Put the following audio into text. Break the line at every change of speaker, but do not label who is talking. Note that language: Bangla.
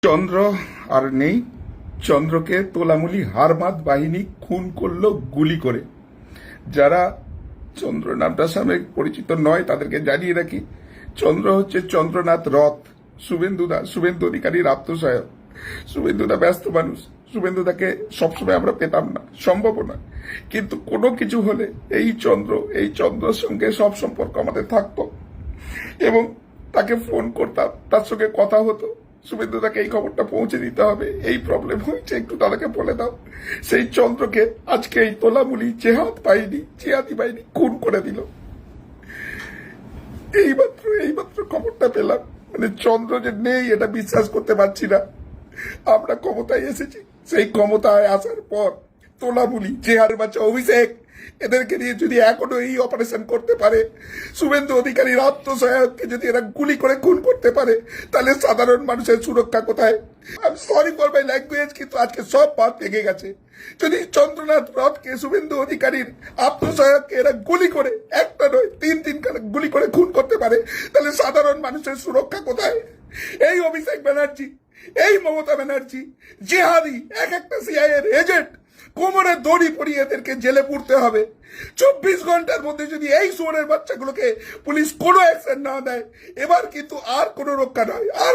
চন্দ্র আর নেই। চন্দ্রকে তোলামুলি হারমাত বাহিনী খুন করলো গুলি করে। যারা চন্দ্র নামটার সামনে পরিচিত নয় তাদেরকে জানিয়ে রাখি, চন্দ্র হচ্ছে চন্দ্রনাথ রথ, শুভেন্দু অধিকারীর আত্মসহায়ক। শুভেন্দুদা ব্যস্ত মানুষ, শুভেন্দুদাকে সবসময় আমরা পেতাম না, সম্ভব না। কিন্তু কোনো কিছু হলে এই চন্দ্রের সঙ্গে সব সম্পর্ক আমাদের থাকতো এবং তাকে ফোন করতাম, তার সঙ্গে কথা হতো। শুভেন্দুদাকে এই খবরটা পৌঁছে দিতে হবে, এই প্রবলেম হয়েছে, একটু তাদেরকে বলে দাও। সেই চন্দ্রকে আজকে এই তোলামুলি জিহাদি বাহিনী খুন করে দিল। এইমাত্র খবরটা পেলাম। মানে চন্দ্র যে নেই এটা বিশ্বাস করতে পারছি না। আমরা ক্ষমতায় এসেছি, সেই ক্ষমতায় আসার পর তোলামুলি জেহার বাচ্চা অভিষেক এদেরকে নিয়ে যদি এখনো এই অপারেশন করতে পারে, শুভেন্দু অধিকারীর আত্মসহায়ককে যদি এরা গুলি করে খুন করতে পারে, তাহলে সাধারণ মানুষের সুরক্ষা কোথায়? আমি সরি ফর মাই ল্যাঙ্গুয়েজ, কিন্তু আজকে সব বাদ ভেঙে গেছে। যদি চন্দ্রনাথ রথকে, শুভেন্দু অধিকারীর আত্মসহায়ককে এরা গুলি করে, একটা নয় তিন গুলি করে খুন করতে পারে, তাহলে সাধারণ মানুষের সুরক্ষা কোথায়? এই অভিষেক ব্যানার্জি, এই মমতা ব্যানার্জি জিহাদি একটা সিআইএর এজেন্ট, কোমরে দড়ি পরিয়ে এদেরকে জেলে পুরতে হবে। 24 ঘন্টার মধ্যে যদি এই শুয়োরের বাচ্চাগুলোকে পুলিশ কোনো অ্যাকশন না দেয়, এবার কিন্তু আর কোনো রক্ষা নয়। আর